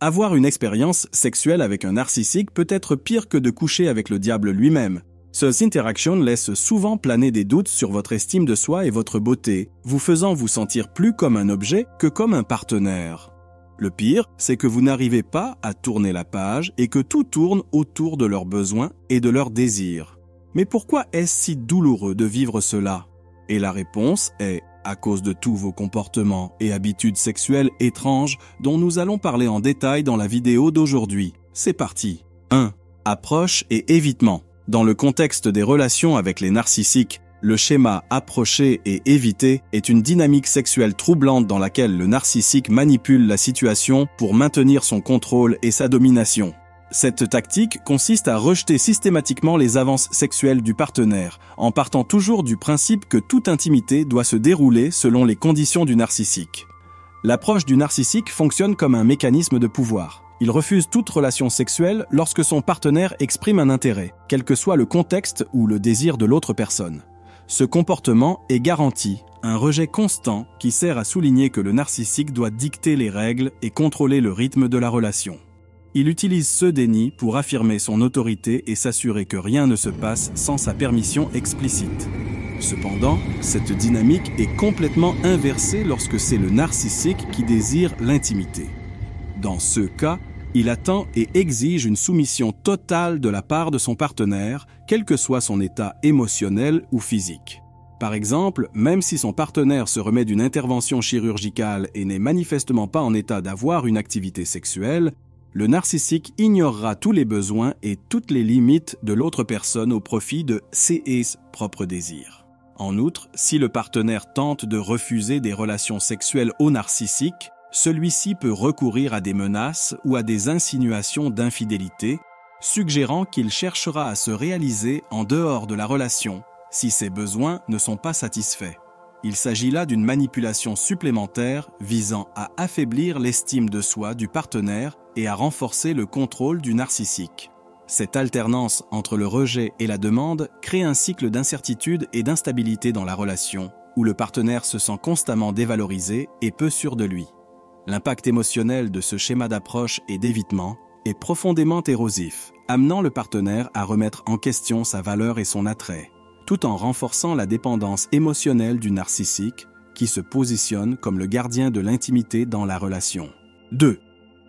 Avoir une expérience sexuelle avec un narcissique peut être pire que de coucher avec le diable lui-même. Ces interactions laissent souvent planer des doutes sur votre estime de soi et votre beauté, vous faisant vous sentir plus comme un objet que comme un partenaire. Le pire, c'est que vous n'arrivez pas à tourner la page et que tout tourne autour de leurs besoins et de leurs désirs. Mais pourquoi est-ce si douloureux de vivre cela? Et la réponse est à cause de tous vos comportements et habitudes sexuelles étranges dont nous allons parler en détail dans la vidéo d'aujourd'hui. C'est parti. 1. Approche et évitement. Dans le contexte des relations avec les narcissiques, le schéma approcher et éviter est une dynamique sexuelle troublante dans laquelle le narcissique manipule la situation pour maintenir son contrôle et sa domination. Cette tactique consiste à rejeter systématiquement les avances sexuelles du partenaire, en partant toujours du principe que toute intimité doit se dérouler selon les conditions du narcissique. L'approche du narcissique fonctionne comme un mécanisme de pouvoir. Il refuse toute relation sexuelle lorsque son partenaire exprime un intérêt, quel que soit le contexte ou le désir de l'autre personne. Ce comportement est garanti, un rejet constant qui sert à souligner que le narcissique doit dicter les règles et contrôler le rythme de la relation. Il utilise ce déni pour affirmer son autorité et s'assurer que rien ne se passe sans sa permission explicite. Cependant, cette dynamique est complètement inversée lorsque c'est le narcissique qui désire l'intimité. Dans ce cas, il attend et exige une soumission totale de la part de son partenaire, quel que soit son état émotionnel ou physique. Par exemple, même si son partenaire se remet d'une intervention chirurgicale et n'est manifestement pas en état d'avoir une activité sexuelle, le narcissique ignorera tous les besoins et toutes les limites de l'autre personne au profit de ses propres désirs. En outre, si le partenaire tente de refuser des relations sexuelles au narcissique, celui-ci peut recourir à des menaces ou à des insinuations d'infidélité, suggérant qu'il cherchera à se réaliser en dehors de la relation si ses besoins ne sont pas satisfaits. Il s'agit là d'une manipulation supplémentaire visant à affaiblir l'estime de soi du partenaire et à renforcer le contrôle du narcissique. Cette alternance entre le rejet et la demande crée un cycle d'incertitude et d'instabilité dans la relation, où le partenaire se sent constamment dévalorisé et peu sûr de lui. L'impact émotionnel de ce schéma d'approche et d'évitement est profondément érosif, amenant le partenaire à remettre en question sa valeur et son attrait, tout en renforçant la dépendance émotionnelle du narcissique qui se positionne comme le gardien de l'intimité dans la relation. 2.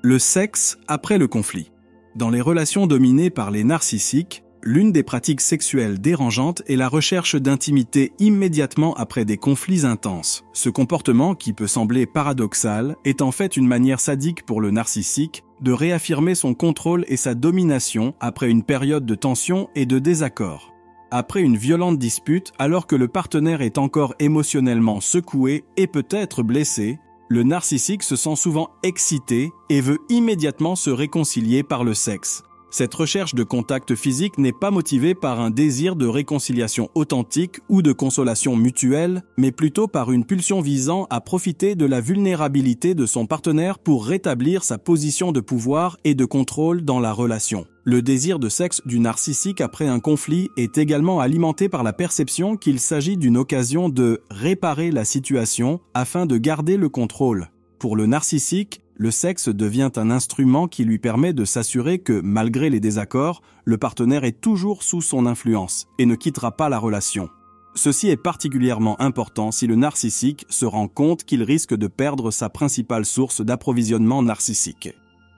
Le sexe après le conflit. Dans les relations dominées par les narcissiques, l'une des pratiques sexuelles dérangeantes est la recherche d'intimité immédiatement après des conflits intenses. Ce comportement, qui peut sembler paradoxal, est en fait une manière sadique pour le narcissique de réaffirmer son contrôle et sa domination après une période de tension et de désaccord. Après une violente dispute, alors que le partenaire est encore émotionnellement secoué et peut-être blessé, le narcissique se sent souvent excité et veut immédiatement se réconcilier par le sexe. Cette recherche de contact physique n'est pas motivée par un désir de réconciliation authentique ou de consolation mutuelle, mais plutôt par une pulsion visant à profiter de la vulnérabilité de son partenaire pour rétablir sa position de pouvoir et de contrôle dans la relation. Le désir de sexe du narcissique après un conflit est également alimenté par la perception qu'il s'agit d'une occasion de réparer la situation afin de garder le contrôle. Pour le narcissique, le sexe devient un instrument qui lui permet de s'assurer que, malgré les désaccords, le partenaire est toujours sous son influence et ne quittera pas la relation. Ceci est particulièrement important si le narcissique se rend compte qu'il risque de perdre sa principale source d'approvisionnement narcissique.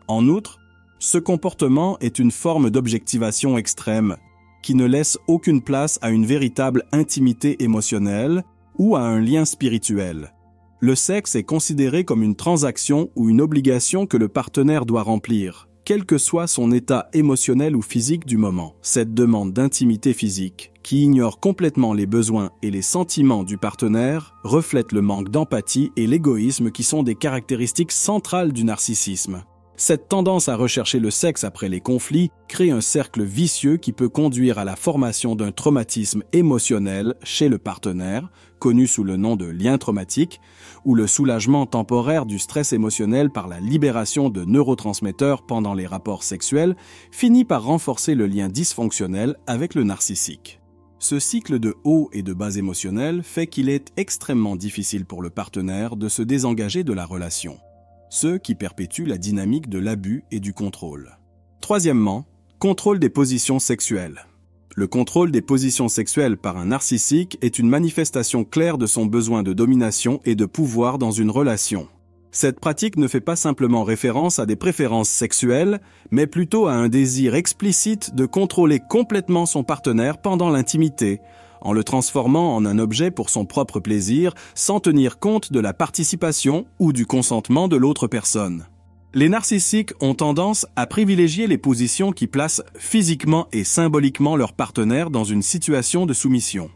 En outre, ce comportement est une forme d'objectivation extrême qui ne laisse aucune place à une véritable intimité émotionnelle ou à un lien spirituel. Le sexe est considéré comme une transaction ou une obligation que le partenaire doit remplir, quel que soit son état émotionnel ou physique du moment. Cette demande d'intimité physique, qui ignore complètement les besoins et les sentiments du partenaire, reflète le manque d'empathie et l'égoïsme qui sont des caractéristiques centrales du narcissisme. Cette tendance à rechercher le sexe après les conflits crée un cercle vicieux qui peut conduire à la formation d'un traumatisme émotionnel chez le partenaire, connu sous le nom de lien traumatique, où le soulagement temporaire du stress émotionnel par la libération de neurotransmetteurs pendant les rapports sexuels finit par renforcer le lien dysfonctionnel avec le narcissique. Ce cycle de hauts et de bas émotionnels fait qu'il est extrêmement difficile pour le partenaire de se désengager de la relation. ceux qui perpétuent la dynamique de l'abus et du contrôle. Troisièmement, contrôle des positions sexuelles. Le contrôle des positions sexuelles par un narcissique est une manifestation claire de son besoin de domination et de pouvoir dans une relation. Cette pratique ne fait pas simplement référence à des préférences sexuelles, mais plutôt à un désir explicite de contrôler complètement son partenaire pendant l'intimité, en le transformant en un objet pour son propre plaisir, sans tenir compte de la participation ou du consentement de l'autre personne. Les narcissiques ont tendance à privilégier les positions qui placent physiquement et symboliquement leur partenaire dans une situation de soumission.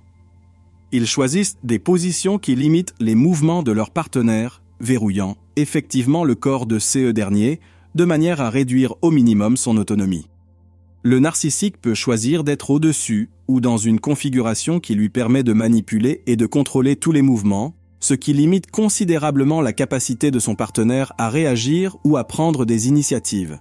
Ils choisissent des positions qui limitent les mouvements de leur partenaire, verrouillant effectivement le corps de ce dernier, de manière à réduire au minimum son autonomie. Le narcissique peut choisir d'être au-dessus ou dans une configuration qui lui permet de manipuler et de contrôler tous les mouvements, ce qui limite considérablement la capacité de son partenaire à réagir ou à prendre des initiatives.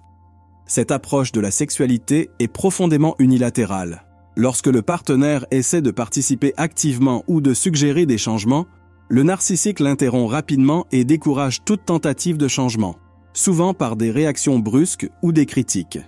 Cette approche de la sexualité est profondément unilatérale. Lorsque le partenaire essaie de participer activement ou de suggérer des changements, le narcissique l'interrompt rapidement et décourage toute tentative de changement, souvent par des réactions brusques ou des critiques.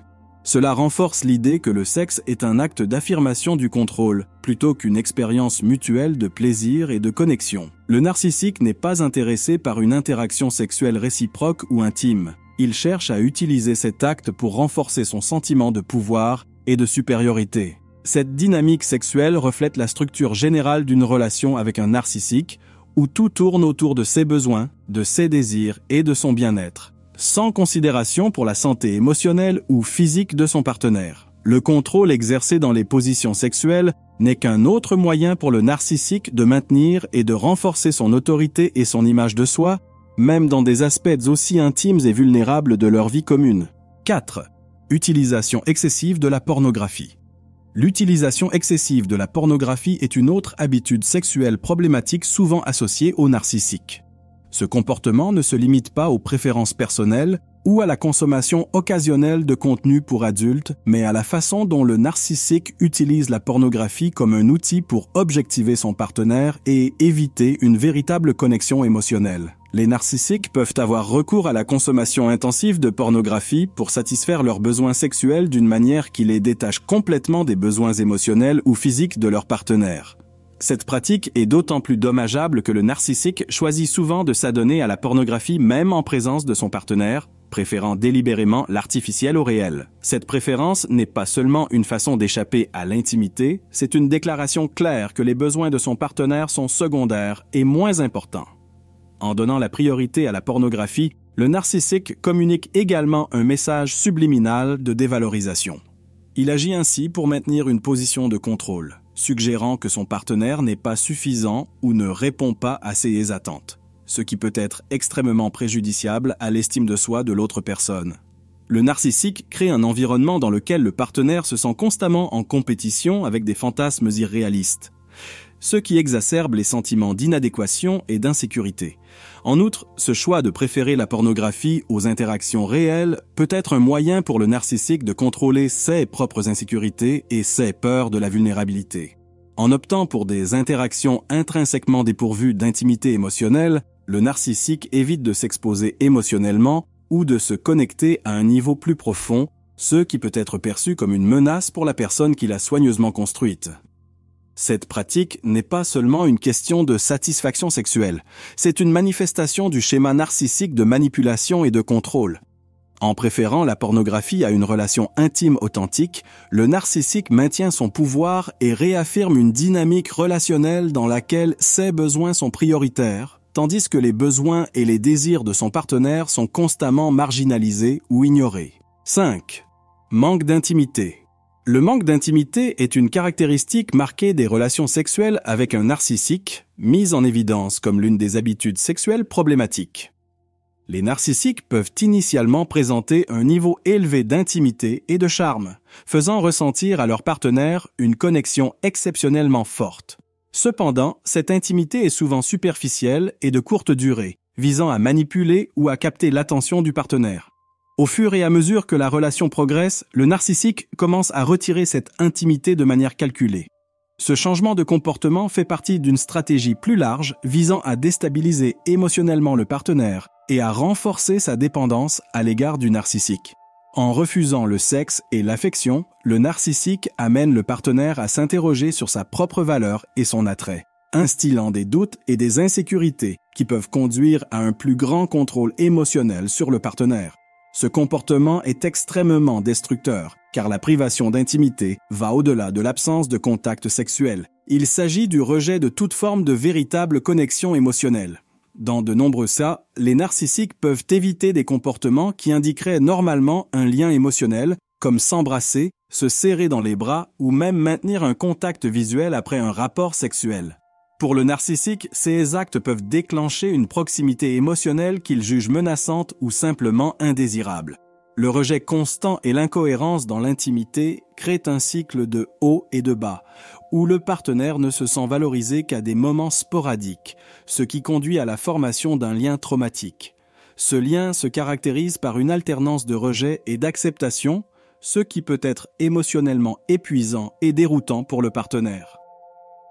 Cela renforce l'idée que le sexe est un acte d'affirmation du contrôle, plutôt qu'une expérience mutuelle de plaisir et de connexion. Le narcissique n'est pas intéressé par une interaction sexuelle réciproque ou intime. Il cherche à utiliser cet acte pour renforcer son sentiment de pouvoir et de supériorité. Cette dynamique sexuelle reflète la structure générale d'une relation avec un narcissique, où tout tourne autour de ses besoins, de ses désirs et de son bien-être, sans considération pour la santé émotionnelle ou physique de son partenaire. Le contrôle exercé dans les positions sexuelles n'est qu'un autre moyen pour le narcissique de maintenir et de renforcer son autorité et son image de soi, même dans des aspects aussi intimes et vulnérables de leur vie commune. 4. Utilisation excessive de la pornographie. L'utilisation excessive de la pornographie est une autre habitude sexuelle problématique souvent associée au narcissique. Ce comportement ne se limite pas aux préférences personnelles ou à la consommation occasionnelle de contenu pour adultes, mais à la façon dont le narcissique utilise la pornographie comme un outil pour objectiver son partenaire et éviter une véritable connexion émotionnelle. Les narcissiques peuvent avoir recours à la consommation intensive de pornographie pour satisfaire leurs besoins sexuels d'une manière qui les détache complètement des besoins émotionnels ou physiques de leur partenaire. Cette pratique est d'autant plus dommageable que le narcissique choisit souvent de s'adonner à la pornographie même en présence de son partenaire, préférant délibérément l'artificiel au réel. Cette préférence n'est pas seulement une façon d'échapper à l'intimité, c'est une déclaration claire que les besoins de son partenaire sont secondaires et moins importants. En donnant la priorité à la pornographie, le narcissique communique également un message subliminal de dévalorisation. Il agit ainsi pour maintenir une position de contrôle, suggérant que son partenaire n'est pas suffisant ou ne répond pas à ses attentes, ce qui peut être extrêmement préjudiciable à l'estime de soi de l'autre personne. Le narcissique crée un environnement dans lequel le partenaire se sent constamment en compétition avec des fantasmes irréalistes, ce qui exacerbe les sentiments d'inadéquation et d'insécurité. En outre, ce choix de préférer la pornographie aux interactions réelles peut être un moyen pour le narcissique de contrôler ses propres insécurités et ses peurs de la vulnérabilité. En optant pour des interactions intrinsèquement dépourvues d'intimité émotionnelle, le narcissique évite de s'exposer émotionnellement ou de se connecter à un niveau plus profond, ce qui peut être perçu comme une menace pour la personne qui l'a soigneusement construite. Cette pratique n'est pas seulement une question de satisfaction sexuelle, c'est une manifestation du schéma narcissique de manipulation et de contrôle. En préférant la pornographie à une relation intime authentique, le narcissique maintient son pouvoir et réaffirme une dynamique relationnelle dans laquelle ses besoins sont prioritaires, tandis que les besoins et les désirs de son partenaire sont constamment marginalisés ou ignorés. 5. Manque d'intimité. Le manque d'intimité est une caractéristique marquée des relations sexuelles avec un narcissique, mise en évidence comme l'une des habitudes sexuelles problématiques. Les narcissiques peuvent initialement présenter un niveau élevé d'intimité et de charme, faisant ressentir à leur partenaire une connexion exceptionnellement forte. Cependant, cette intimité est souvent superficielle et de courte durée, visant à manipuler ou à capter l'attention du partenaire. Au fur et à mesure que la relation progresse, le narcissique commence à retirer cette intimité de manière calculée. Ce changement de comportement fait partie d'une stratégie plus large visant à déstabiliser émotionnellement le partenaire et à renforcer sa dépendance à l'égard du narcissique. En refusant le sexe et l'affection, le narcissique amène le partenaire à s'interroger sur sa propre valeur et son attrait, instillant des doutes et des insécurités qui peuvent conduire à un plus grand contrôle émotionnel sur le partenaire. Ce comportement est extrêmement destructeur, car la privation d'intimité va au-delà de l'absence de contact sexuel. Il s'agit du rejet de toute forme de véritable connexion émotionnelle. Dans de nombreux cas, les narcissiques peuvent éviter des comportements qui indiqueraient normalement un lien émotionnel, comme s'embrasser, se serrer dans les bras ou même maintenir un contact visuel après un rapport sexuel. Pour le narcissique, ces actes peuvent déclencher une proximité émotionnelle qu'il juge menaçante ou simplement indésirable. Le rejet constant et l'incohérence dans l'intimité créent un cycle de haut et de bas, où le partenaire ne se sent valorisé qu'à des moments sporadiques, ce qui conduit à la formation d'un lien traumatique. Ce lien se caractérise par une alternance de rejet et d'acceptation, ce qui peut être émotionnellement épuisant et déroutant pour le partenaire.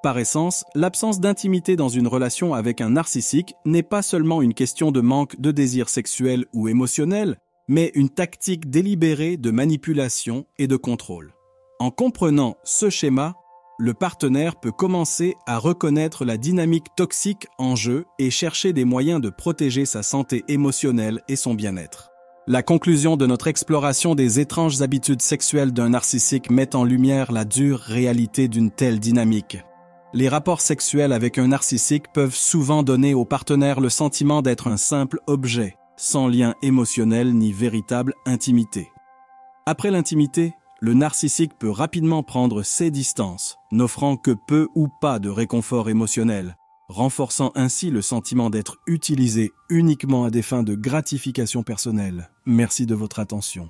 Par essence, l'absence d'intimité dans une relation avec un narcissique n'est pas seulement une question de manque de désir sexuel ou émotionnel, mais une tactique délibérée de manipulation et de contrôle. En comprenant ce schéma, le partenaire peut commencer à reconnaître la dynamique toxique en jeu et chercher des moyens de protéger sa santé émotionnelle et son bien-être. La conclusion de notre exploration des étranges habitudes sexuelles d'un narcissique met en lumière la dure réalité d'une telle dynamique. Les rapports sexuels avec un narcissique peuvent souvent donner au partenaire le sentiment d'être un simple objet, sans lien émotionnel ni véritable intimité. Après l'intimité, le narcissique peut rapidement prendre ses distances, n'offrant que peu ou pas de réconfort émotionnel, renforçant ainsi le sentiment d'être utilisé uniquement à des fins de gratification personnelle. Merci de votre attention.